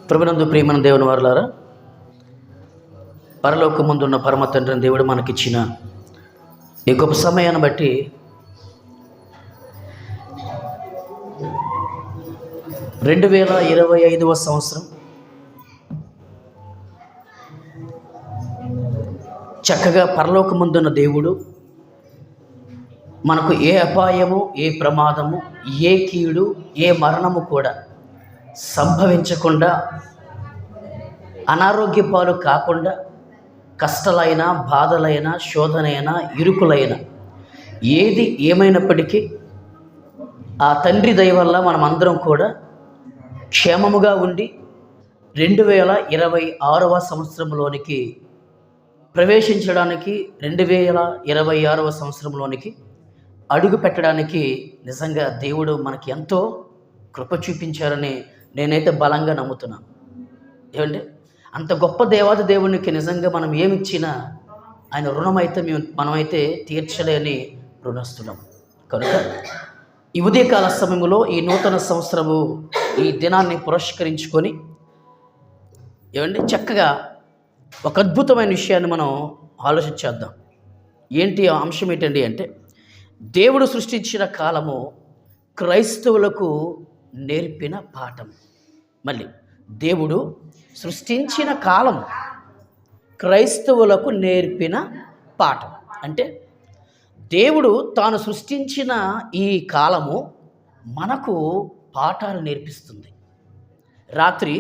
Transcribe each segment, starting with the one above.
ప్రభునందు ప్రియమైన దేవుని వారలారా, పరలోకమందున్న పరమ తండ్రిని దేవుడు మనకిచ్చిన ఈ గొప్ప సమయాన్ని బట్టి రెండు 2025వ సంవత్సరం చక్కగా పరలోకమందున్న దేవుడు మనకు ఏ అపాయము, ఏ ప్రమాదము, ఏ కీడు, ఏ మరణము కూడా సంభవించకుండా, అనారోగ్య పాలు కాకుండా, కష్టాలైన, బాధలైన, శోధనైన, ఇరుకులైన ఏది ఏమైనప్పటికీ ఆ తండ్రి దయ వల్ల మనమందరం కూడా క్షేమముగా ఉండి 2026వ సంవత్సరంలోనికి ప్రవేశించడానికి, 2026వ సంవత్సరంలోనికి అడుగు పెట్టడానికి నిజంగా దేవుడు మనకి ఎంతో కృప చూపించారని నేనైతే బలంగా నమ్ముతున్నాను. ఏమంటే అంత గొప్ప దేవాది దేవునికి నిజంగా మనం ఏమిచ్చినా ఆయన రుణమైతే మనమైతే తీర్చలేని రుణస్తులం. కనుక ఈ ఉదయకాల సమయంలో ఈ నూతన సంవత్సరము ఈ దినాన్ని పురస్కరించుకొని ఏమండి చక్కగా ఒక అద్భుతమైన విషయాన్ని మనం ఆలోచించేద్దాం. ఏంటి ఆ అంశం ఏంటండి అంటే, దేవుడు సృష్టించిన కాలము క్రైస్తవులకు నేర్పిన పాఠం. మళ్ళీ దేవుడు సృష్టించిన కాలం క్రైస్తవులకు నేర్పిన పాఠం అంటే, దేవుడు తాను సృష్టించిన ఈ కాలము మనకు పాఠాలు నేర్పిస్తుంది. రాత్రి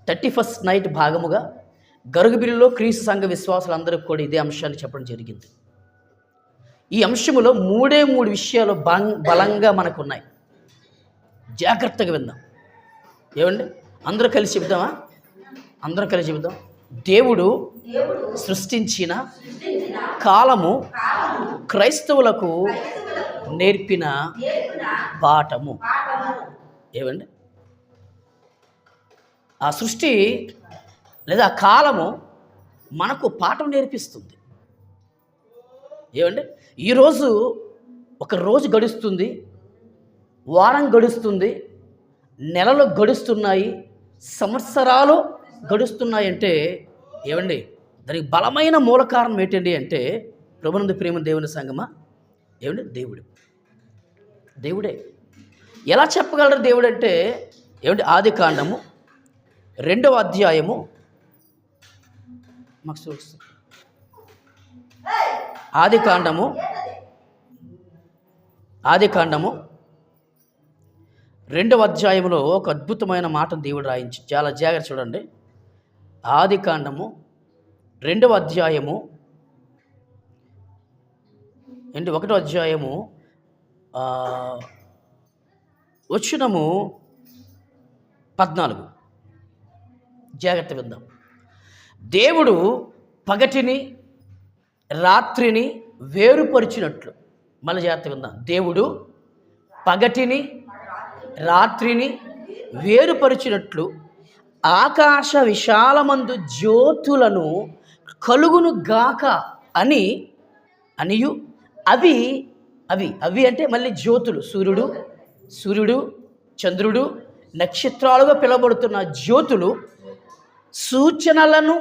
31st నైట్ భాగముగా గరుగుబిల్లిలో క్రీస్తు సంఘ విశ్వాసులందరికీ కూడా ఇదే అంశాన్ని చెప్పడం జరిగింది. ఈ అంశములో మూడే విషయాలు బలంగా మనకు ఉన్నాయి. జాగ్రత్తగా విందాం. ఏమండి అందరూ కలిసి చెబుదామా? అందరం కలిసి చెబుదాం. దేవుడు సృష్టించిన కాలము క్రైస్తవులకు నేర్పిన పాఠము. ఏమండి ఆ సృష్టి లేదా ఆ కాలము మనకు పాఠం నేర్పిస్తుంది. ఏమండి ఈరోజు ఒక రోజు గడుస్తుంది, వారం గడుస్తుంది, నెలలు గడుస్తున్నాయి, సంవత్సరాలు గడుస్తున్నాయంటే ఏమండి దానికి బలమైన మూల కారణం ఏంటండి అంటే, ప్రభునందు ప్రేమ దేవుని సంగమా, ఏమండి దేవుడే. ఎలా చెప్పగలరు దేవుడు అంటే, ఏమండి ఆది కాండము 2వ అధ్యాయము మాకు చూస్తుంది. ఆది కాండము 2వ అధ్యాయంలో ఒక అద్భుతమైన మాటను దేవుడు రాయించి, చాలా జాగ్రత్త చూడండి. ఆది కాండము 2వ అధ్యాయము 1వ అధ్యాయము వచనము 14. జాగ్రత్త విందాం. దేవుడు పగటిని రాత్రిని వేరుపరిచినట్లు, మళ్ళీ జాగ్రత్త విందాం. దేవుడు పగటిని రాత్రిని వేరుపరిచినట్లు ఆకాశ విశాలమందు జ్యోతులను కలుగును గాక అనియు అవి అంటే మళ్ళీ జ్యోతులు, సూర్యుడు చంద్రుడు నక్షత్రాలుగా పిలువబడుతున్న జ్యోతులు సూచనలను,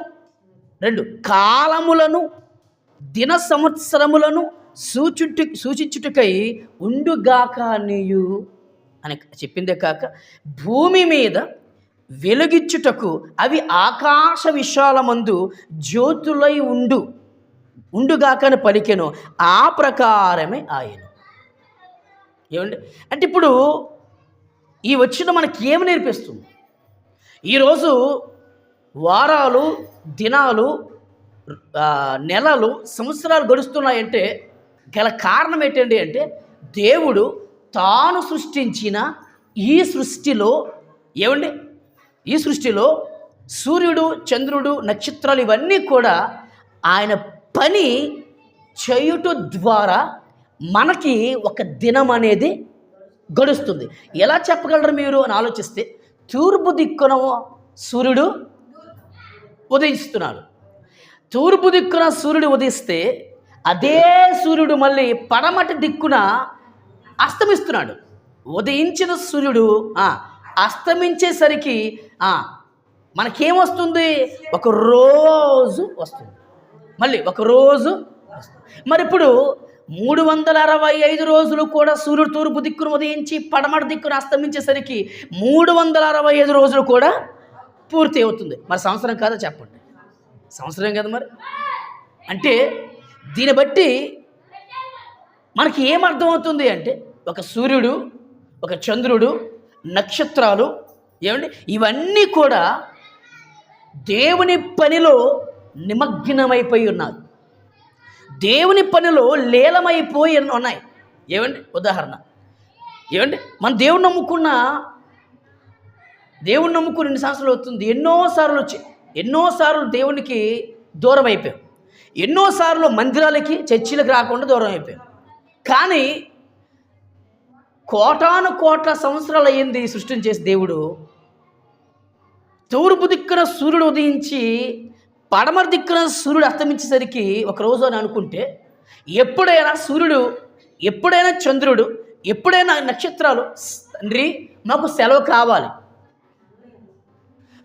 2 కాలములను, దిన సంవత్సరములను సూచించుటకై ఉండుగాక అనియు అని చెప్పిందే కాక, భూమి మీద వెలుగిచ్చుటకు అవి ఆకాశ విశాలమందు జ్యోతులై ఉండుగాక అని పలికెను. ఆ ప్రకారమే ఆయన. ఏమండి అంటే ఇప్పుడు ఈ వచ్చిన మనకి ఏమి నేర్పిస్తుంది? ఈరోజు వారాలు, దినాలు, నెలలు, సంవత్సరాలు గడుస్తున్నాయంటే గల కారణం ఏంటండి అంటే, దేవుడు తాను సృష్టించిన ఈ సృష్టిలో ఏమండి ఈ సృష్టిలో సూర్యుడు చంద్రుడు నక్షత్రాలు ఇవన్నీ కూడా ఆయన పని చేయుట ద్వారా మనకి ఒక దినం అనేది గడుస్తుంది. ఎలా చెప్పగలరు మీరు అని ఆలోచిస్తే, తూర్పు దిక్కున సూర్యుడు ఉదయిస్తున్నాడు. తూర్పు దిక్కున సూర్యుడు ఉదయిస్తే అదే సూర్యుడు మళ్ళీ పడమటి దిక్కున అస్తమిస్తున్నాడు. ఉదయించిన సూర్యుడు అస్తమించేసరికి మనకేమొస్తుంది? ఒక రోజు వస్తుంది, మళ్ళీ ఒక రోజు వస్తుంది. మరి ఇప్పుడు 365 రోజులు కూడా సూర్యుడు తూర్పు దిక్కును ఉదయించి పడమటి దిక్కును అస్తమించేసరికి 365 రోజులు కూడా పూర్తి అవుతుంది. మరి సంవత్సరం కాదా చెప్పండి? సంవత్సరం కదా. మరి అంటే దీన్ని బట్టి మనకి ఏమర్థమవుతుంది అంటే, ఒక సూర్యుడు, ఒక చంద్రుడు, నక్షత్రాలు ఇవన్నీ కూడా దేవుని పనిలో నిమగ్నమైపోయి ఉన్నారు. దేవుని పనిలో లీలమైపోయి ఉన్నాయి. ఉదాహరణ మన దేవుని నమ్ముకున్న ఎన్ని సంవత్సరాలు అవుతుంది? ఎన్నోసార్లు దేవునికి దూరం అయిపోయాం. ఎన్నోసార్లు మందిరాలకి, చర్చిలకు రాకుండా దూరం అయిపోయాం. కానీ కోటాను కోట్ల సంవత్సరాలు అయ్యింది సృష్టిని చేసి దేవుడు. తూర్పు దిక్కున సూర్యుడు ఉదయించి పడమర దిక్కున సూర్యుడు అస్తమించేసరికి ఒకరోజు అని అనుకుంటే, ఎప్పుడైనా సూర్యుడు, ఎప్పుడైనా చంద్రుడు, ఎప్పుడైనా నక్షత్రాలు, తండ్రి మాకు సెలవు కావాలి,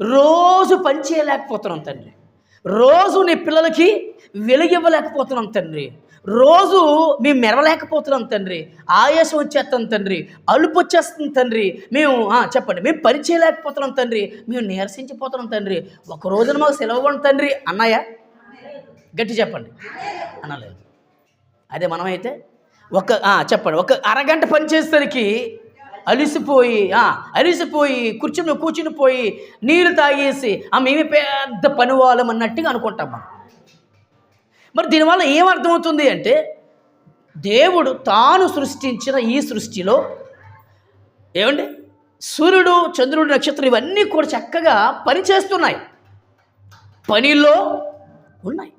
రోజు పనిచేయలేకపోతున్నాం తండ్రి, రోజు నీ పిల్లలకి వెలుగివ్వలేకపోతున్నాం తండ్రి, రోజు మేము మెరవలేకపోతున్నాం తండ్రి, ఆయాసం వచ్చేస్తాం తండ్రి, అలుపు వచ్చేస్తుంది తండ్రి, మేము చెప్పండి మేము పని చేయలేకపోతున్నాం తండ్రి, మేము నీరసించిపోతున్నాం తండ్రి, ఒక రోజున మాకు సెలవు ఇవ్వండి తండ్రి అన్నాయా? గట్టి చెప్పండి. అనలేదు. అదే మనమైతే చెప్పండి, ఒక అరగంట పని చేసేసరికి అలిసిపోయి కూర్చుని పోయి నీళ్ళు తాగేసి మేమే పెద్ద పని వాళ్ళం అన్నట్టుగా అనుకుంటాం మనం. మరి దీనివల్ల ఏమర్థమవుతుంది అంటే, దేవుడు తాను సృష్టించిన ఈ సృష్టిలో సూర్యుడు, చంద్రుడు, నక్షత్రం ఇవన్నీ కూడా చక్కగా పనిచేస్తున్నాయి, పనిలో ఉన్నాయి.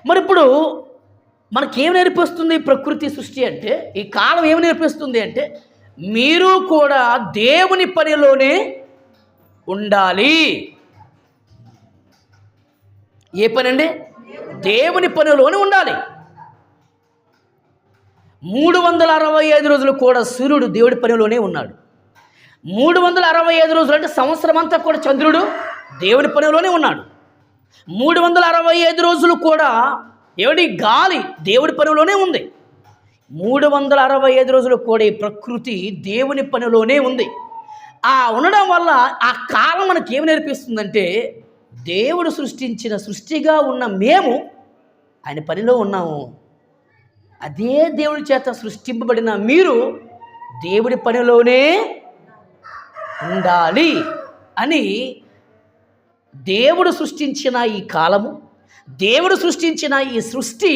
మరి ఇప్పుడు మనకేం నేర్పిస్తుంది ప్రకృతి సృష్టి అంటే, ఈ కాలం ఏమి నేర్పిస్తుంది అంటే, మీరు కూడా దేవుని పనిలోనే ఉండాలి. ఏ పని అండి? దేవుని పనిలోనే ఉండాలి. 365 రోజులు కూడా సూర్యుడు దేవుడి పనిలోనే ఉన్నాడు. 365 రోజులు అంటే సంవత్సరం అంతా కూడా చంద్రుడు దేవుడి పనిలోనే ఉన్నాడు. 365 రోజులు కూడా గాలి దేవుడి పనిలోనే ఉంది. 365 రోజులు కూడా ఈ ప్రకృతి దేవుని పనిలోనే ఉంది. ఉండడం వల్ల ఆ కాలం మనకి ఏమి నేర్పిస్తుందంటే, దేవుడు సృష్టించిన సృష్టిగా ఉన్న మేము ఆయన పనిలో ఉన్నాము. అదే దేవుడి చేత సృష్టింపబడిన మీరు దేవుడి పనిలోనే ఉండాలి అని దేవుడు సృష్టించిన ఈ కాలము, దేవుడు సృష్టించిన ఈ సృష్టి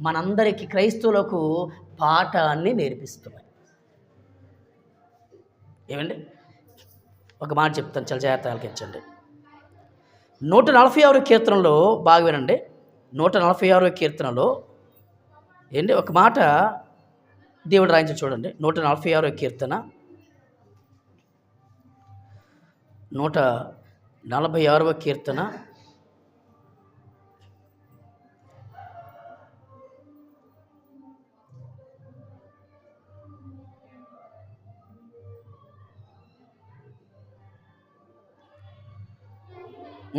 మనందరికీ క్రైస్తవులకు పాఠాన్ని నేర్పిస్తున్నాయి. ఒక మాట చెప్తాను, చాలా జాగ్రత్తగా ఆలకించండి. 146 కీర్తనలో బాగా వినండి. 146 కీర్తనలో ఒక మాట దేవుడు రాయించి చూడండి. 146 కీర్తన 146 కీర్తన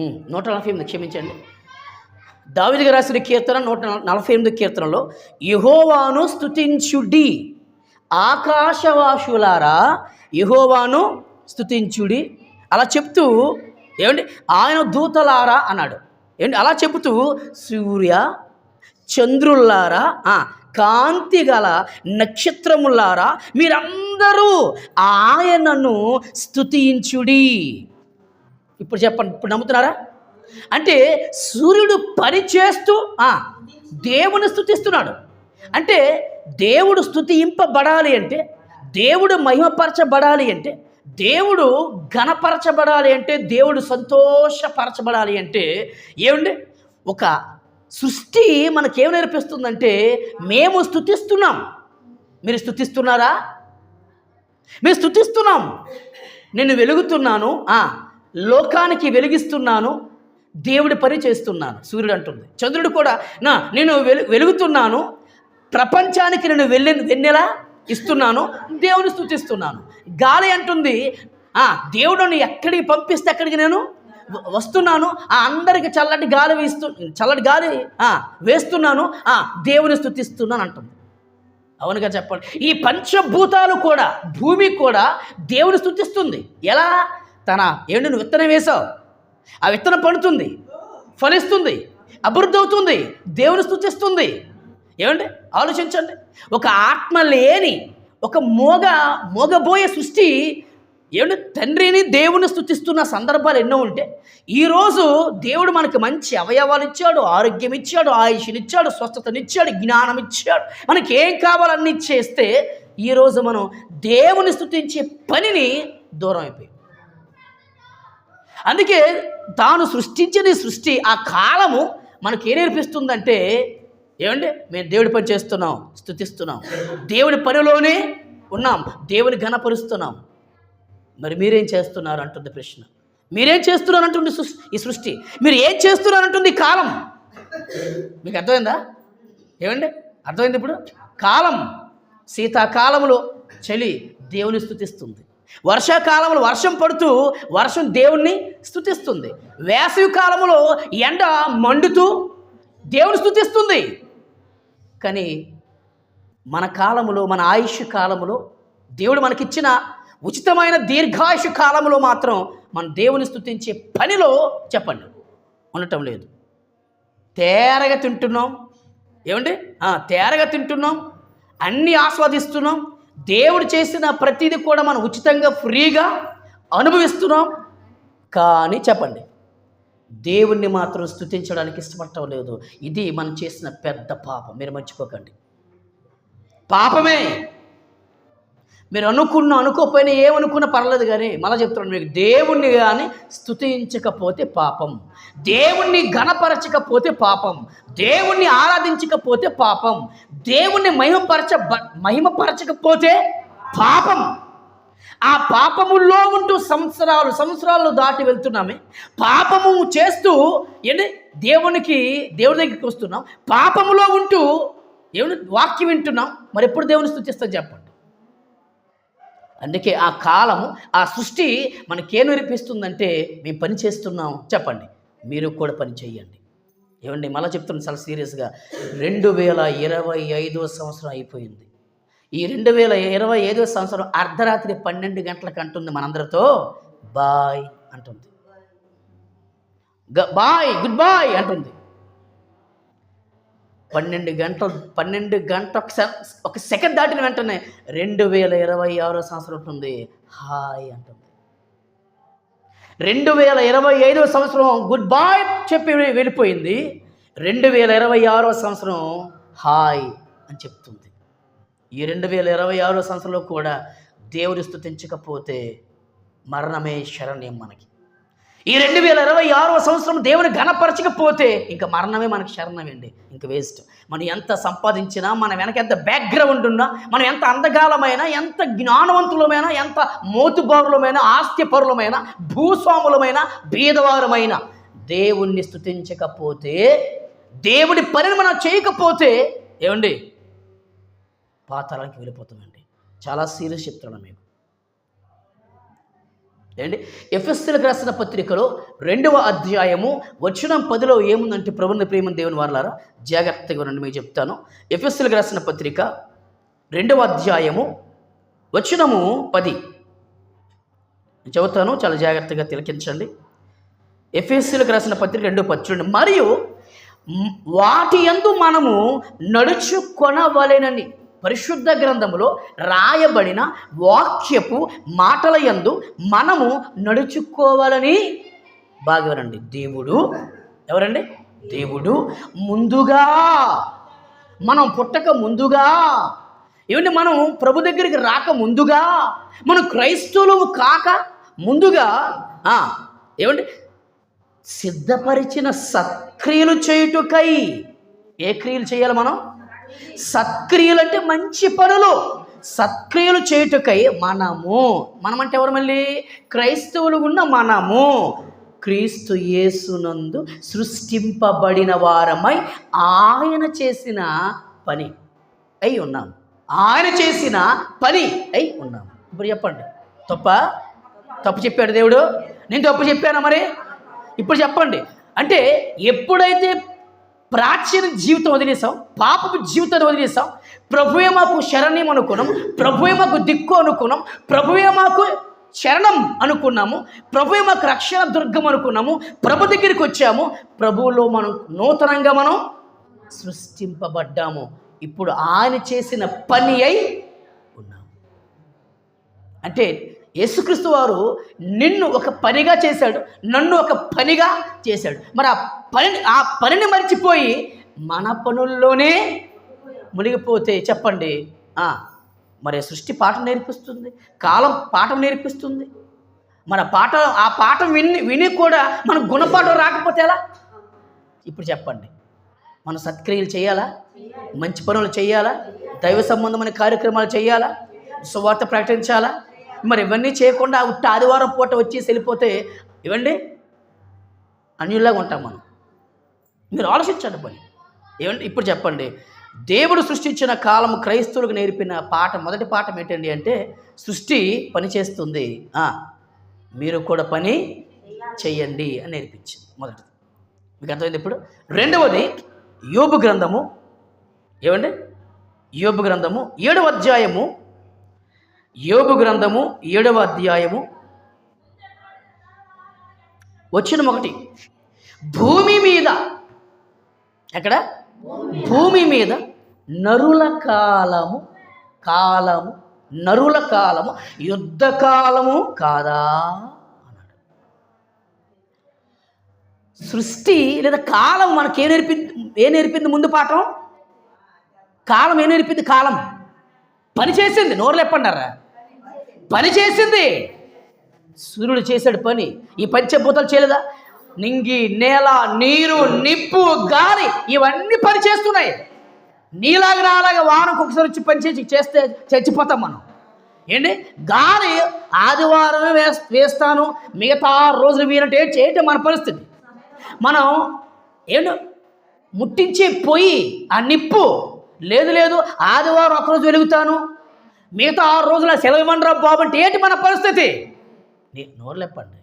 148 క్షమించండి. దావీదు రాసిన కీర్తన 148 కీర్తనలో, యెహోవాను స్తుతించుడి ఆకాశవాసులారా, యెహోవాను స్తుతించుడి అలా చెప్తూ ఆయన దూతలారా అన్నాడు. అలా చెబుతూ సూర్య చంద్రులారా, కాంతి గల నక్షత్రములారా, మీరందరూ ఆయనను స్తుతించుడి. ఇప్పుడు చెప్పండి, ఇప్పుడు నమ్ముతున్నారా? అంటే సూర్యుడు పని చేస్తూ దేవుని స్తుతిస్తున్నాడు. అంటే దేవుడు స్తుతింపబడాలి అంటే, దేవుడు మహిమపరచబడాలి అంటే, దేవుడు ఘనపరచబడాలి అంటే, దేవుడు సంతోషపరచబడాలి అంటే ఒక సృష్టి మనకేం నేర్పిస్తుందంటే, మేము స్తుతిస్తున్నాం. మీరు స్తుతిస్తున్నారా? మీరు స్తుతిస్తున్నాం. నేను వెలుగుతున్నాను, లోకానికి వెలిగిస్తున్నాను, దేవుడి పని చేస్తున్నాను. సూర్యుడు అంటుంది. చంద్రుడు కూడా నేను వెలుగుతున్నాను, ప్రపంచానికి నేను వెన్నెలా ఇస్తున్నాను, దేవుని స్తుతిస్తున్నాను. గాలి అంటుంది, దేవుడిని ఎక్కడికి పంపిస్తే అక్కడికి నేను వస్తున్నాను, అందరికి చల్లటి గాలి వేస్తున్నాను, దేవుని స్తుతిస్తున్నాను అంటుంది. అవునుగా చెప్పండి. ఈ పంచభూతాలు కూడా, భూమి కూడా దేవుని స్తుతిస్తుంది. ఎలా? నువ్వు విత్తనం వేసావు, ఆ విత్తనం పండుతుంది, ఫలిస్తుంది, అభివృద్ధి అవుతుంది, దేవుని స్తుతిస్తుంది. ఏమండి ఆలోచించండి. ఒక ఆత్మ లేని, ఒక మోగబోయే సృష్టి తండ్రిని దేవుని స్తుతిస్తున్న సందర్భాలు ఎన్నో ఉంటే, ఈరోజు దేవుడు మనకి మంచి అవయవాలు ఇచ్చాడు, ఆరోగ్యం ఇచ్చాడు, ఆయుష్నిచ్చాడు, స్వస్థతనిచ్చాడు, జ్ఞానం ఇచ్చాడు, మనకి ఏం కావాలన్నీ చేస్తే ఈరోజు మనం దేవుని స్తుతించే పనిని దూరం అయిపోయాం. అందుకే తాను సృష్టించిన సృష్టి, ఆ కాలము మనకి ఏం నేర్పిస్తుందంటే, మేము దేవుడి పని చేస్తున్నాం, స్తుతిస్తున్నాం, దేవుడి పనిలోనే ఉన్నాం, దేవుని ఘనపరుస్తున్నాం. మరి మీరేం చేస్తున్నారు అంటుంది ప్రశ్న. మీరేం చేస్తున్నారు అంటుంది ఈ సృష్టి. మీరు ఏం చేస్తున్నారంటుంది ఈ కాలం. మీకు అర్థమైందా? అర్థమైంది ఇప్పుడు? కాలం, శీతాకాలంలో చలి దేవుని స్తుతిస్తుంది, వర్షాకాలంలో వర్షం పడుతూ వర్షం దేవుణ్ణి స్తుతిస్తుంది, వేసవి కాలంలో ఎండ మండుతూ దేవుని స్తుతిస్తుంది. కానీ మన కాలంలో, మన ఆయుష్ కాలంలో, దేవుడు మనకిచ్చిన ఉచితమైన దీర్ఘాయుష కాలంలో మాత్రం మన దేవుని స్తుతించే పనిలో చెప్పండి ఉండటం లేదు. తేరగా తింటున్నాం, తేరగా తింటున్నాం, అన్నీ ఆస్వాదిస్తున్నాం, దేవుడు చేసిన ప్రతిదీ కూడా మనం ఉచితంగా ఫ్రీగా అనుభవిస్తున్నాం. కానీ చెప్పండి, దేవుణ్ణి మాత్రం స్తుతించడానికి ఇష్టపడటం లేదు. ఇది మనం చేసిన పెద్ద పాపం. మీరు మర్చిపోకండి, పాపమే. మీరు అనుకోకపోయినా ఏమనుకున్నా పర్లేదు, కానీ మళ్ళీ చెప్తున్నాను మీకు, దేవుణ్ణి కానీ స్తుతించకపోతే పాపం, దేవుణ్ణి ఘనపరచకపోతే పాపం, దేవుణ్ణి ఆరాధించకపోతే పాపం, దేవుణ్ణి మహిమపరచకపోతే పాపం. ఆ పాపముల్లో ఉంటూ సంవత్సరాలు దాటి వెళ్తున్నామే, పాపము చేస్తూ దేవుడి దగ్గరికి వస్తున్నాం, పాపములో ఉంటూ వాక్యం వింటున్నాం. మరి ఎప్పుడు దేవుని స్తుతిస్తాం చెప్పండి? అందుకే ఆ కాలము, ఆ సృష్టి మనకేం నేర్పిస్తుందంటే, మేము పని చేస్తున్నాం, చెప్పండి మీరు కూడా పని చేయండి. మళ్ళీ చెప్తున్నాను చాలా సీరియస్గా. 2025 సంవత్సరం అయిపోయింది. ఈ 2025 సంవత్సరం అర్ధరాత్రి 12 గంటలకు అంటుంది మనందరితో బాయ్ అంటుంది, గుడ్ బాయ్ అంటుంది. 12 గంటలు ఒక సెకండ్ దాటిన వెంటనే 2026 సంవత్సరం ఉంటుంది, హాయ్ అంటుంది. 2025 సంవత్సరం గుడ్ బాయ్ చెప్పి వెళ్ళిపోయింది, 2026 సంవత్సరం హాయ్ అని చెప్తుంది. ఈ 2026 సంవత్సరంలో కూడా దేవుని స్తుతించకపోతే మరణమే శరణ్యం మనకి. ఈ 2026 సంవత్సరం దేవుని ఘనపరచకపోతే ఇంకా మరణమే మనకి శరణమండి, ఇంక వేస్ట్. మనం ఎంత సంపాదించినా, మన వెనక ఎంత బ్యాక్గ్రౌండ్ ఉన్నా, మనం ఎంత అందగాలమైనా, ఎంత జ్ఞానవంతులమైనా, ఎంత మోతుబారులమైనా, ఆస్తిపరులమైన, భూస్వాములమైన, బీదవారమైన, దేవుణ్ణి స్తుతించకపోతే, దేవుడి పనిని మనం చేయకపోతే పాతాళానికి వెళ్ళిపోతామండి. చాలా సీరియస్ చెప్తున్నాను మీకు. ఎఫెసీయులకు రాసిన పత్రికలో 2వ అధ్యాయము వచనం 10లో ఏముందంటే, ప్రభువుని ప్రేమ దేవుని వారలారా జాగ్రత్తగా ఉండండి, మీకు చెప్తాను. ఎఫెసీయులకు రాసిన పత్రిక 2వ అధ్యాయము వచనము 10 చెబుతాను, చాలా జాగ్రత్తగా తిలకించండి. ఎఫెసీయులకు రాసిన పత్రిక 2:10 చూడండి. మరియు వాటి యందు మనము నడుచుకొనవలెనని పరిశుద్ధ గ్రంథములో రాయబడిన వాక్యపు మాటల యందు మనము నడుచుకోవాలని. బాగా వినండి. దేవుడు ముందుగా, మనం పుట్టక ముందుగా, మనం ప్రభు దగ్గరికి రాక ముందుగా, మనం క్రైస్తవులు కాక ముందుగా సిద్ధపరిచిన సత్క్రియలు చేయుటకై. ఏ క్రియలు చేయాలి మనం? సత్క్రియలు అంటే మంచి పనులు. సత్క్రియలు చేయుటకై మనం అంటే ఎవరు? మళ్ళీ క్రైస్తవులు ఉన్న మనము క్రీస్తు యేసునందు సృష్టింపబడిన వారమై ఆయన చేసిన పని అయి ఉన్నాం. ఆయన చేసిన పని అయి ఉన్నాం. ఇప్పుడు చెప్పండి, తప్పు చెప్పాడు దేవుడు? నేను తప్పు చెప్పానా? మరి ఇప్పుడు చెప్పండి. అంటే ఎప్పుడైతే ప్రాచీన జీవితం వదిలేసాం, పాపపు జీవితాన్ని వదిలేసాం, ప్రభువే మాకు శరణ్యం అనుకున్నాం, ప్రభువే మాకు దిక్కు అనుకున్నాం, ప్రభువే మాకు శరణం అనుకున్నాము, ప్రభువే మాకు రక్షణ దుర్గం అనుకున్నాము, ప్రభు దగ్గరికి వచ్చాము, ప్రభువులో మనం నూతనంగా మనం సృష్టింపబడ్డాము. ఇప్పుడు ఆయన చేసిన పని అయి ఉన్నాము. అంటే యేసుక్రీస్తు వారు నిన్ను ఒక పనిగా చేశాడు, నన్ను ఒక పనిగా చేశాడు. మరి ఆ పనిని మర్చిపోయి మన పనుల్లోనే మునిగిపోతే చెప్పండి, మరి సృష్టి పాఠం నేర్పిస్తుంది, కాలం పాఠం నేర్పిస్తుంది. మన ఆ పాఠం విని కూడా మన గుణపాఠం రాకపోతే ఎలా? ఇప్పుడు చెప్పండి, మన సత్క్రియలు చేయాలా? మంచి పనులు చేయాలా? దైవ సంబంధమైన కార్యక్రమాలు చేయాలా? సువార్త ప్రకటించాలా? మరి ఇవన్నీ చేయకుండా ఉట్టి ఆదివారం పూట వచ్చేసి వెళ్ళిపోతే ఇవ్వండి అన్యుల్లాగా ఉంటాం మనం. మీరు ఆలోచించండి పని ఏమండి. ఇప్పుడు చెప్పండి, దేవుడు సృష్టించిన కాలం క్రైస్తవులకు నేర్పిన పాఠం, మొదటి పాఠం ఏంటండి అంటే సృష్టి పని చేస్తుంది, మీరు కూడా పని చెయ్యండి అని నేర్పించింది. మొదటిది మీకు అర్థమైంది. ఇప్పుడు రెండవది యోబు గ్రంథము, ఏమండి యోబు గ్రంథము 7వ అధ్యాయము, యోబు గ్రంథము 7వ అధ్యాయము వచనం 1. భూమి మీద, ఎక్కడ? భూమి మీద నరుల కాలము యుద్ధ కాలము కాదా అన్నాడు. సృష్టి లేదా కాలం మనకి ఏం నేర్పింది? ముందు పాఠం కాలం ఏం నేర్పింది? కాలం పని చేసింది. నోరు లేపండారా? పని చేసింది. సూర్యుడు చేశాడు పని. ఈ పంచభూతాలు చేయలేదా? నింగి, నేల, నీరు, నిప్పు, గాలి ఇవన్నీ పని చేస్తున్నాయి. నీలాగా నాలాగా వారంకి ఒకసారి వచ్చి పని చేస్తే చచ్చిపోతాం మనం. ఏంటి? గాలి ఆదివారమే వేస్తాను, మిగతా రోజులు వీరంటే చేయటం మన పరిస్థితి. మనం ఏంటో ముట్టించే పొయ్యి ఆ నిప్పు లేదు ఆదివారం ఒక్కరోజు వెలుగుతాను, మిగతా 6 రోజుల సెలవు ఇవ్వండిరా బాబు అంటే ఏంటి మన పరిస్థితి? నోరు లేపండి.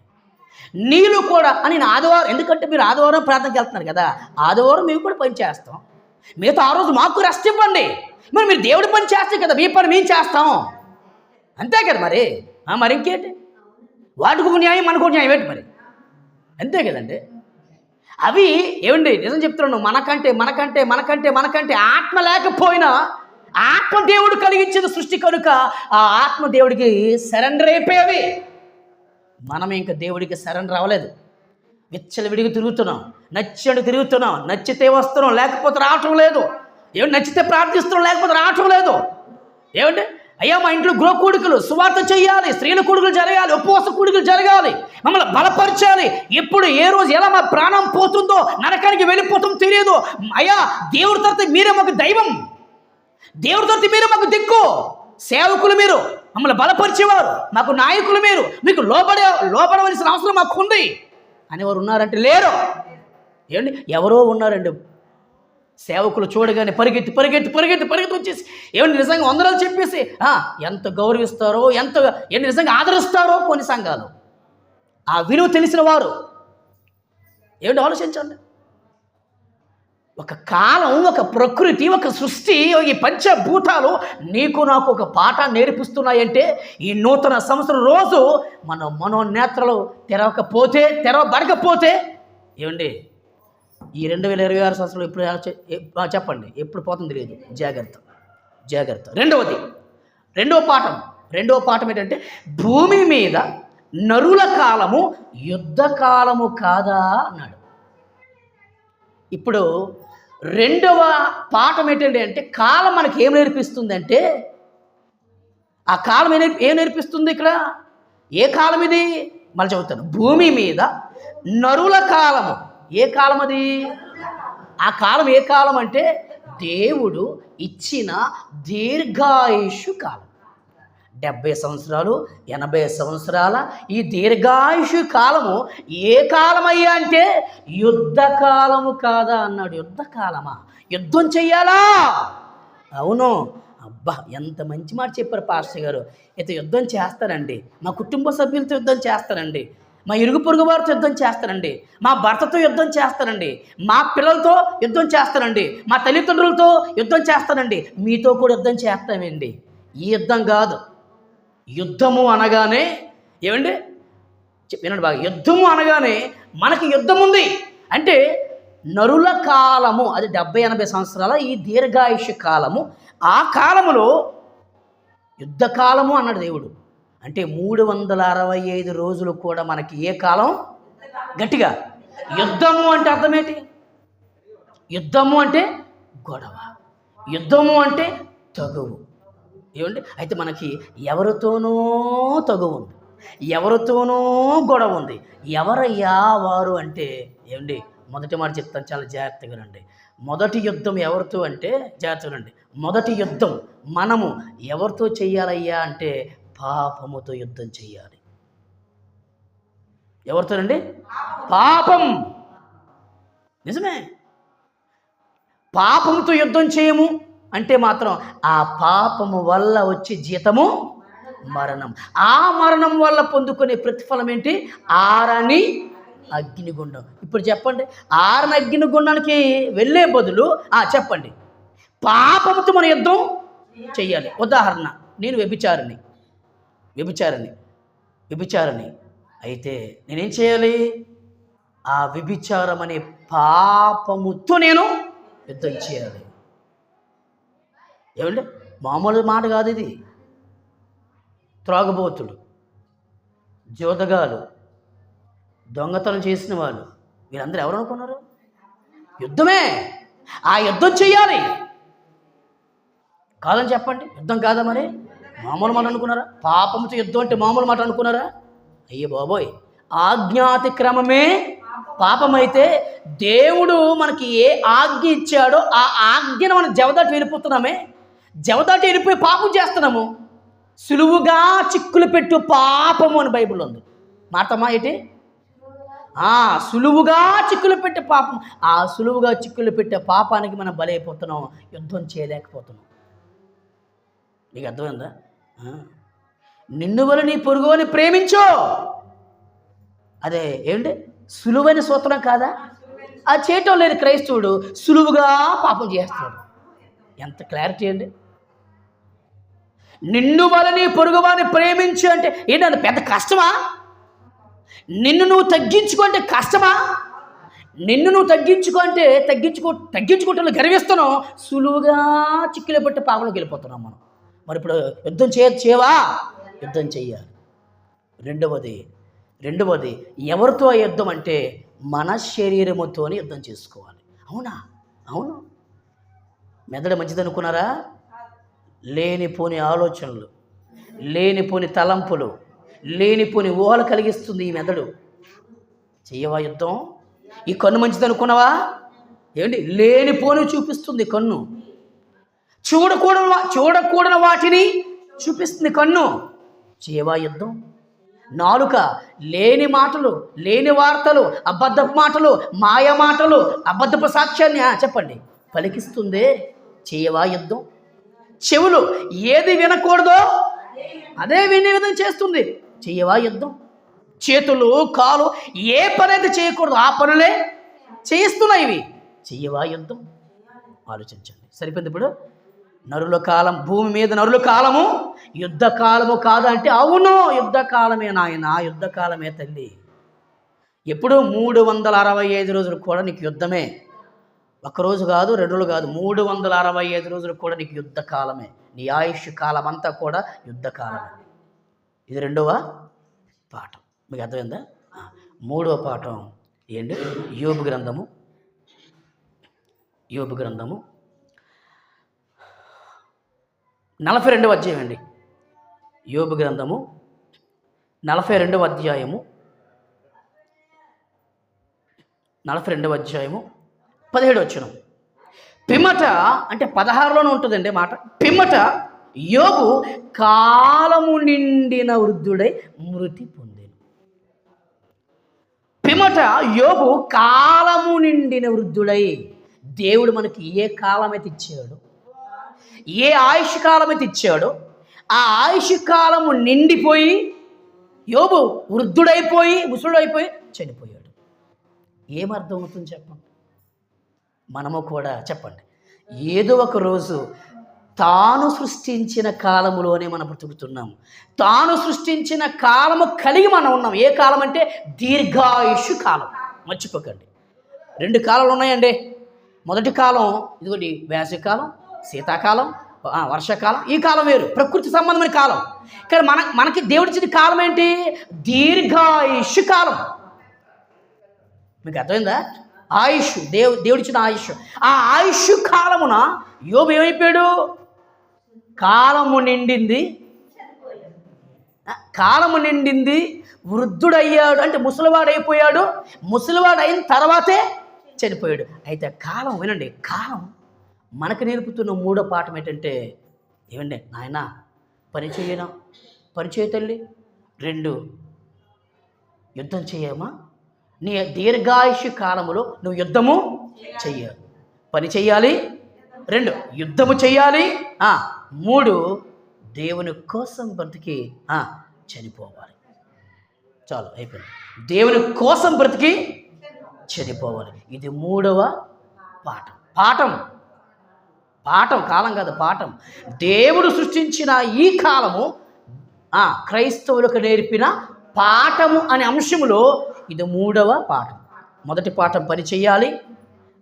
నీళ్ళు కూడా నేను ఆదివారం, ఎందుకంటే మీరు ఆదివారం ప్రార్థనకి వెళ్తున్నారు కదా, ఆదివారం మేము కూడా పని చేస్తాం, మిగతా 6 రోజులు మాకు రెస్ట్ ఇవ్వండి. మరి మీరు దేవుడి పని చేస్తే కదా మీ పని మేము చేస్తాం, అంతే కదా మరి. మరి ఇంకేంటి? వాటికి ఒక న్యాయం మనకు న్యాయం ఏంటి మరి? అంతే కదండి. అవి ఏమండి, నిజం చెప్తున్నాను, మనకంటే ఆత్మ లేకపోయినా ఆత్మ దేవుడు కలిగించిన సృష్టి కనుక ఆ ఆత్మ దేవుడికి సరెండర్ అయిపోయేవి. మనం ఇంకా దేవుడికి సరెండర్ అవ్వలేదు. విచ్చలవిడిగా తిరుగుతున్నాం, నచ్చినట్టు తిరుగుతున్నాం, నచ్చితే వస్తున్నాం లేకపోతే రావటం లేదు. ఏమంటే నచ్చితే ప్రార్థిస్తున్నాం లేకపోతే రావటం లేదు. ఏమంటే అయ్యా మా ఇంట్లో గృహ కూడికలు, సువార్త చేయాలి, స్త్రీల కూడికలు జరగాలి, ఉపవాస కూడికలు జరగాలి, మమ్మల్ని బలపరచాలి. ఎప్పుడు ఏ రోజు ఎలా మా ప్రాణం పోతుందో, నరకానికి వెళ్ళిపోతుందో తెలియదు. అయ్యా దేవుడి తరఫు మీరే మాకు దైవం, దేవుడి తరఫు మీరే మాకు దిక్కు, సేవకులు మీరు, మమ్మల్ని బలపరిచేవారు, మాకు నాయకులు మీరు, మీకు లోబడవలసిన అవసరం మాకు ఉంది అనేవారు ఉన్నారంటే లేరు. ఏమండి ఎవరో ఉన్నారండి. సేవకులు చూడగానే పరిగెత్తి వచ్చేసి ఏమంటే నిజంగా వందనాలు చెప్పేసి ఎంత గౌరవిస్తారో, ఎంత నిజంగా ఆదరిస్తారో కొన్ని సంఘాలు. ఆ విలువ తెలిసిన వారు ఏమిటి ఆలోచించండి. ఒక కాలం, ఒక ప్రకృతి, ఒక సృష్టి, ఈ పంచభూతాలు నీకు నాకు ఒక పాఠాన్ని నేర్పిస్తున్నాయంటే ఈ నూతన సంవత్సరం రోజు మన మనోనేత్రలు తెరవబడకపోతే ఏమండి ఈ 2026 సంవత్సరంలో ఎప్పుడు చెప్పండి, ఎప్పుడు పోతుంది తెలియదు. జాగ్రత్త. రెండవ పాఠం ఏంటంటే భూమి మీద నరుల కాలము యుద్ధ కాలము కాదా అన్నాడు. ఇప్పుడు రెండవ పాఠం ఏంటంటే అంటే కాలం మనకి ఏం నేర్పిస్తుంది అంటే, ఆ కాలం ఏం నేర్పిస్తుంది ఇక్కడ? ఏ కాలం ఇది? మళ్ళీ చెబుతాను. భూమి మీద నరుల కాలము. ఏ కాలం అది? ఆ కాలం ఏ కాలం అంటే దేవుడు ఇచ్చిన దీర్ఘాయుషు కాలం. 70 సంవత్సరాలు, 80 సంవత్సరాల ఈ దీర్ఘాయుషు కాలము ఏ కాలమయ్యా అంటే యుద్ధ కాలము కాదా అన్నాడు. యుద్ధ కాలమా? యుద్ధం చెయ్యాలా? అవును. అబ్బా, ఎంత మంచి మాట చెప్పారు పాస్టర్ గారు. అయితే యుద్ధం చేస్తానండి, మా కుటుంబ సభ్యులతో యుద్ధం చేస్తానండి, మా ఇరుగు పొరుగు వారితో యుద్ధం చేస్తానండి, మా భర్తతో యుద్ధం చేస్తానండి, మా పిల్లలతో యుద్ధం చేస్తానండి, మా తల్లిదండ్రులతో యుద్ధం చేస్తానండి, మీతో కూడా యుద్ధం చేస్తామండి. ఈ యుద్ధం కాదు. యుద్ధము అనగానే ఏమండి, వినండి బాగా, యుద్ధము అనగానే మనకి యుద్ధం ఉంది అంటే నరుల కాలము, అది 70-80 సంవత్సరాల ఈ దీర్ఘాయుష కాలము. ఆ కాలములో యుద్ధ కాలము అన్నాడు దేవుడు. అంటే 365 రోజులు కూడా మనకి ఏ కాలం? గట్టిగా యుద్ధము అంటే అర్థమేంటి? యుద్ధము అంటే గొడవ, యుద్ధము అంటే తగువు. ఏమండి, అయితే మనకి ఎవరితోనో తగువు ఉంది, ఎవరితోనో గొడవ ఉంది. ఎవరయ్యా వారు అంటే ఏమండి, మొదటి మాట చెప్తాను, చాలా జాగ్రత్తగా రండి. మొదటి యుద్ధం ఎవరితో అంటే, జాగ్రత్తగా రండి, మొదటి యుద్ధం మనము ఎవరితో చెయ్యాలయ్యా అంటే పాపముతో యుద్ధం చెయ్యాలి. ఎవరితోనండి? పాపం. నిజమే. పాపంతో యుద్ధం చేయము అంటే మాత్రం ఆ పాపము వల్ల వచ్చే జీతము మరణం. ఆ మరణం వల్ల పొందుకునే ప్రతిఫలం ఏంటి? ఆరని అగ్నిగుండం. ఇప్పుడు చెప్పండి, ఆరని అగ్నిగుండానికి వెళ్ళే బదులు చెప్పండి, పాపముతో మన యుద్ధం చెయ్యాలి. ఉదాహరణ, నేను వ్యభిచారిని అయితే నేనేం చేయాలి? ఆ వ్యభిచారం అనే పాపముతో నేను యుద్ధం చేయాలి. ఏమండి, మామూలు మాట కాదు ఇది. త్రాగుబోతుడు, జోదగాలు, దొంగతనం చేసిన వాళ్ళు, వీరందరూ ఎవరు అనుకున్నారు? యుద్ధమే. ఆ యుద్ధం చెయ్యాలి. కాదని చెప్పండి, యుద్ధం కాదా? మరి మామూలు మాట అనుకున్నారా? పాపంతో యుద్ధం అంటే మామూలు మాట అనుకున్నారా? అయ్యే బాబోయ్, ఆజ్ఞాతిక్రమమే పాపమైతే దేవుడు మనకి ఏ ఆజ్ఞ ఇచ్చాడో ఆ ఆజ్ఞను మనం జవదాటి వెళ్ళిపోతున్నామే. జవదాటి వెళ్ళిపోయి పాపం చేస్తున్నాము. సులువుగా చిక్కులు పెట్టు పాపము అని బైబిల్లో ఉంది. మాటమా ఏంటి? సులువుగా చిక్కులు పెట్టే పాపం. ఆ సులువుగా చిక్కులు పెట్టే పాపానికి మనం బలైపోతున్నాం, యుద్ధం చేయలేకపోతున్నాం. నీకు అర్థమైందా? నిన్ను వల్ల నీ పొరుగుని ప్రేమించు. అదే ఏంటి? సులువైన సూత్రం కాదా? ఆ చేయటం లేని క్రైస్తవుడు సులువుగా పాపం చేస్తాడు. ఎంత క్లారిటీ అండి! నిన్ను వల్ల నీ పొరుగువాని ప్రేమించు అంటే ఏంటంటే పెద్ద కష్టమా? నిన్ను నువ్వు తగ్గించుకుంటే కష్టమా? నిన్ను నువ్వు తగ్గించుకుంటే గర్విస్తున్నావు, సులువుగా చిక్కులు పెట్టి పాపంలోకి వెళ్ళిపోతున్నాం మనం. మరి ఇప్పుడు యుద్ధం చేయవా? యుద్ధం చెయ్యాలి. రెండవది ఎవరితో యుద్ధం అంటే మన శరీరముతోనే యుద్ధం చేసుకోవాలి. అవును. మెదడు మంచిది అనుకున్నారా? లేనిపోని ఆలోచనలు, లేనిపోని తలంపులు, లేనిపోని ఊహలు కలిగిస్తుంది ఈ మెదడు. చెయ్యవా యుద్ధం? ఈ కన్ను మంచిది అనుకున్నావా? ఏమండి, లేనిపోని చూపిస్తుంది కన్ను. చూడకూడని వాటిని చూపిస్తుంది కన్ను. చెయ్యవా యుద్ధం? నాలుక లేని మాటలు, లేని వార్తలు, అబద్ధపు మాటలు, మాయ మాటలు, అబద్ధపు సాక్ష్యాన్ని చెప్పండి పలికిస్తుందే. చెయ్యవా యుద్ధం? చెవులు ఏది వినకూడదో అదే వినే విధంగా చేస్తుంది. చెయ్యవా యుద్ధం? చేతులు, కాలు ఏ పని అయితే చేయకూడదు ఆ పనులే చేయిస్తున్నాయి ఇవి. చెయ్యవా యుద్ధం? ఆలోచించండి. సరిపోయింది. ఇప్పుడు నరుల కాలం, భూమి మీద నరుల కాలము యుద్ధ కాలము కాదంటే అవును, యుద్ధ కాలమే నాయన, యుద్ధ కాలమే తల్లి. ఎప్పుడు 365 రోజులు కూడా నీకు యుద్ధమే. ఒక్కరోజు కాదు, 2 రోజులు కాదు, 365 రోజులు కూడా నీకు యుద్ధ కాలమే. నీ ఆయుష్ కాలం అంతా కూడా యుద్ధ కాలమే. ఇది 2వ పాఠం. మీకు అర్థమైందా? 3వ పాఠం ఏంటి? యోబు గ్రంథము 42వ అధ్యాయం అండి. యోబు గ్రంథము 42వ అధ్యాయము 17వ వచనం. పిమ్మట అంటే 16లోనే ఉంటుందండి మాట. పిమ్మట యోబు కాలము నిండిన వృద్ధుడై మృతి పొందెను. పిమ్మట యోబు కాలము నిండిన వృద్ధుడై, దేవుడు మనకి ఏ కాలం అయితే ఇచ్చాడో, ఏ ఆయుష్ కాలం అయితే ఇచ్చాడో, ఆ ఆయుష్ కాలము నిండిపోయి యోబు వృద్ధుడైపోయి ముసలుడైపోయి చనిపోయాడు. ఏమర్థం అవుతుంది చెప్పండి? మనము కూడా చెప్పండి, ఏదో ఒక రోజు తాను సృష్టించిన కాలములోనే మనం బ్రతుకుతున్నాం. తాను సృష్టించిన కాలము కలిగి మనం ఉన్నాం. ఏ కాలం అంటే దీర్ఘాయుష్ కాలం. మర్చిపోకండి, 2 కాలాలు ఉన్నాయండి. మొదటి కాలం ఇదిగోండి వేసవికాలం, శీతాకాలం, వర్షాకాలం. ఈ కాలం వేరు, ప్రకృతి సంబంధమైన కాలం. కానీ మనకి దేవుడిచ్చిన కాలం ఏంటి? దీర్ఘాయుష్ కాలం. మీకు అర్థమైందా? ఆయుష్, దేవుడిచ్చిన ఆయుష్. ఆ ఆయుష్ కాలమున యోబు ఏమైపోయాడు? కాలము నిండింది, కాలము నిండింది, వృద్ధుడయ్యాడు, అంటే ముసలివాడైపోయాడు. ముసలివాడు అయిన తర్వాతే చనిపోయాడు. అయితే కాలం, వినండి, కాలం మనకు నేర్పుతున్న 3వ పాఠం ఏంటంటే, ఏమండి నాయన పని చేయనా, పని చేయ తల్లి. 2 యుద్ధం చేయమా, నీ దీర్ఘాయుష్ కాలములో నువ్వు యుద్ధము చెయ్యాలి, పని చెయ్యాలి. 2 యుద్ధము చెయ్యాలి. 3 దేవుని కోసం బ్రతికి చనిపోవాలి. చాలు, అయిపోయింది. దేవుని కోసం బ్రతికి చనిపోవాలి. ఇది 3వ పాఠం. పాఠం కాలం కాదు, పాఠం. దేవుడు సృష్టించిన ఈ కాలము క్రైస్తవులకు నేర్పిన పాఠము అనే అంశములో ఇది 3వ పాఠం. మొదటి పాఠం పని చెయ్యాలి,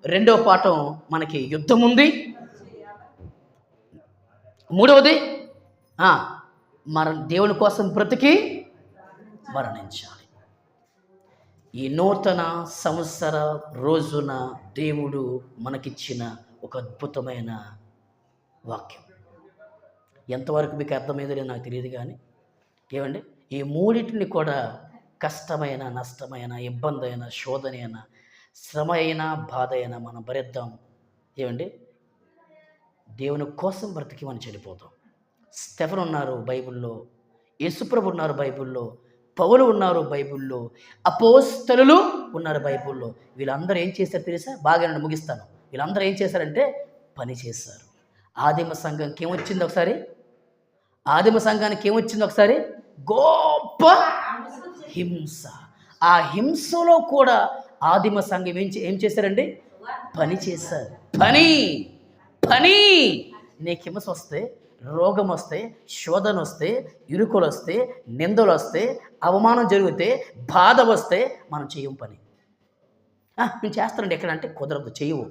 2వ పాఠం మనకి యుద్ధం ఉంది, 3వది దేవుని కోసం బ్రతికి మరణించాలి. ఈ నూతన సంవత్సర రోజున దేవుడు మనకిచ్చిన ఒక అద్భుతమైన వాక్యం. ఎంతవరకు మీకు అర్థమైందో నాకు తెలియదు, కానీ ఏమండి ఈ 3టిని కూడా కష్టమైన, నష్టమైన, ఇబ్బంది అయినా, శోధన అయినా, శ్రమ అయినా, బాధ అయినా మనం భరిద్దాం. ఏమండి దేవుని కోసం బ్రతికి మనం చనిపోతాం. స్టెఫెను ఉన్నారు బైబిల్లో, యేసుప్రభు ఉన్నారు బైబిల్లో, పౌలు ఉన్నారు బైబిల్లో, అపోస్తలులు ఉన్నారు బైబిల్లో. వీళ్ళందరూ ఏం చేశారు తెలుసా? బాగా నేను ముగిస్తాను. వీళ్ళందరూ ఏం చేశారంటే పని చేశారు. ఆదిమ సంఘంకి ఏమొచ్చింది ఒకసారి? ఆదిమ సంఘానికి ఏమొచ్చింది ఒకసారి? గొప్ప హింస. ఆ హింసలో కూడా ఆదిమ సంఘం ఏం చేశారండి? పని చేశారు. పని. నీకు హింస వస్తే, రోగం వస్తే, శోధన వస్తే, ఇరుకులు వస్తే, నిందలు వస్తే, అవమానం జరిగితే, బాధ వస్తే మనం చెయ్యం పని. నేను చేస్తానండి ఎక్కడంటే కుదరదు, చెయ్యవు.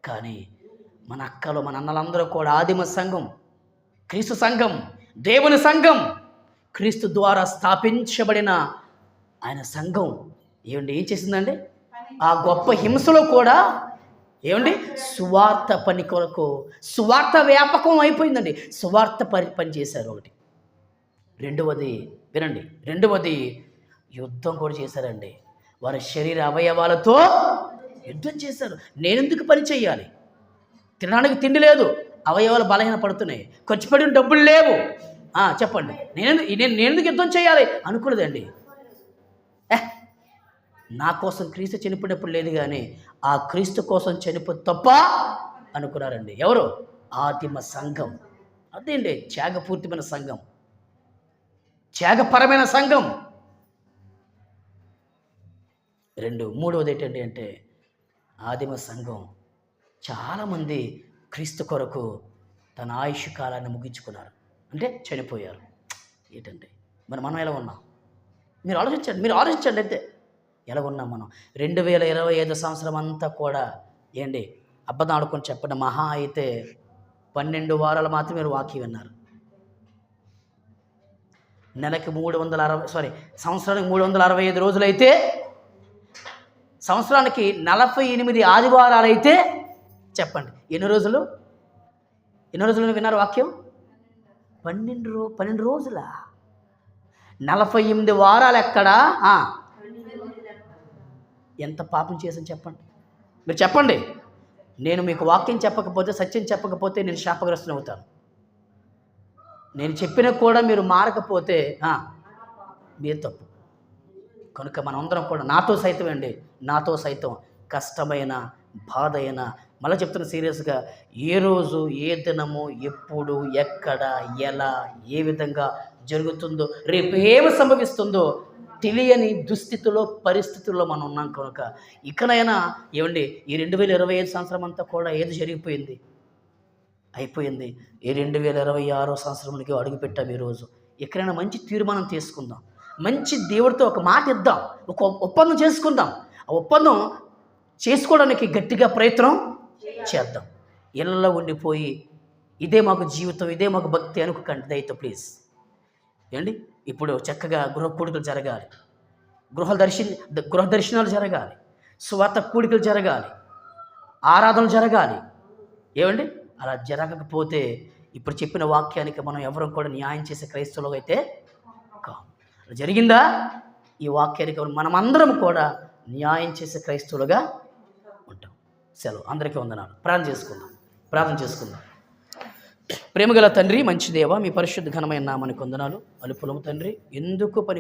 కానీ మన అక్కలు, మన అన్నలందరూ కూడా ఆదిమ సంఘం, క్రీస్తు సంఘం, దేవుని సంఘం, క్రీస్తు ద్వారా స్థాపించబడిన ఆయన సంఘం ఏం చేసిందండి? ఆ గొప్ప హింసలో కూడా ఏమండి సువార్త పని కొరకు, సువార్త వ్యాపకం అయిపోయిందండి. సువార్త పని చేశారు. ఒకటి. రెండవది వినండి, రెండవది యుద్ధం కూడా చేశారండి. వారి శరీర అవయవాలతో యుద్ధం చేశారు. నేనెందుకు పని చేయాలి? తినడానికి తిండి లేదు, అవయవాలు బలహీన పడుతున్నాయి, ఖర్చు పడిన డబ్బులు లేవు. చెప్పండి, నేనెందుకు యుద్ధం చేయాలి అనుకోలేదండి. నా కోసం క్రీస్తు చనిపోయినప్పుడు లేదు, కానీ ఆ క్రీస్తు కోసం చనిపో తప్ప అనుకున్నారండి. ఎవరు? ఆదిమ సంఘం. అదేండి త్యాగపూర్తిమైన సంఘం, త్యాగపరమైన సంఘం. మూడవది ఏంటండి అంటే ఆదిమ సంఘం చాలామంది క్రీస్తు కొరకు తన ఆయుష్ కాలాన్ని ముగించుకున్నారు, అంటే చనిపోయారు. ఏంటంటే మనం ఎలా ఉన్నాం? మీరు ఆలోచించండి అయితే ఎలా ఉన్నాం మనం? 2025 సంవత్సరం అంతా కూడా ఏంటి అబద్ధం ఆడుకొని చెప్పండి, మహా అయితే 12 వారాలు మాత్రమే మీరు వాక్యం విన్నారు. నెలకి 360 సంవత్సరానికి 365 రోజులైతే, సంవత్సరానికి 48 ఆదివారాలు అయితే చెప్పండి ఎన్ని రోజులు విన్నారు వాక్యం? 12 రోజుల 48 వారాలు ఎక్కడా? ఎంత పాపం చేసాను చెప్పండి. మీరు చెప్పండి. నేను మీకు వాక్యం చెప్పకపోతే, సత్యం చెప్పకపోతే నేను శాపగ్రస్తుని అవుతాను. నేను చెప్పినా కూడా మీరు మారకపోతే మీరు తప్పు. కనుక మనందరం కూడా నాతో సైతం అండి, నాతో సైతం కష్టమైన బాధ అయినా, మళ్ళీ చెప్తున్న సీరియస్గా, ఏ రోజు ఏ దినము ఎప్పుడు ఎక్కడ ఎలా ఏ విధంగా జరుగుతుందో, రేపు ఏమి సంభవిస్తుందో తెలియని దుస్థితిలో పరిస్థితుల్లో మనం ఉన్నాం. కనుక ఇకనైనా ఏమండి, ఈ 2025 సంవత్సరం అంతా కూడా ఏది జరిగిపోయింది, అయిపోయింది. ఈ 2026 సంవత్సరంలోకి అడుగుపెట్టాం. ఈరోజు ఎక్కడైనా మంచి తీర్మానం తీసుకుందాం, మంచి దేవుడితో ఒక మాట ఇద్దాం, ఒక ఒప్పందం చేసుకుందాం. ఆ ఒప్పందం చేసుకోవడానికి గట్టిగా ప్రయత్నం చేద్దాం. ఇళ్ళలో ఉండిపోయి ఇదే మాకు జీవితం, ఇదే మాకు భక్తి అనుకోకండి దయతో ప్లీజ్. ఏండి, ఇప్పుడు చక్కగా గృహ కూడికలు జరగాలి, గృహ దర్శనాలు జరగాలి, స్వాత కూడికలు జరగాలి, ఆరాధనలు జరగాలి. ఏమండి, అలా జరగకపోతే ఇప్పుడు చెప్పిన వాక్యానికి మనం ఎవరం కూడా న్యాయం చేసే క్రైస్తవులు అయితే కాదు. జరిగిందా? ఈ వాక్యానికి మనమందరం కూడా న్యాయం చేసే క్రైస్తవులుగా ఉంటాం. సెలవు. అందరికీ వందనాలు. ప్రార్థన చేసుకుందాం. ప్రేమగల తండ్రి, మంచి దేవ, మీ పరిశుద్ధ ఘనమైన నామానికి వందనాలు. అలుపులము తండ్రి, ఎందుకు పని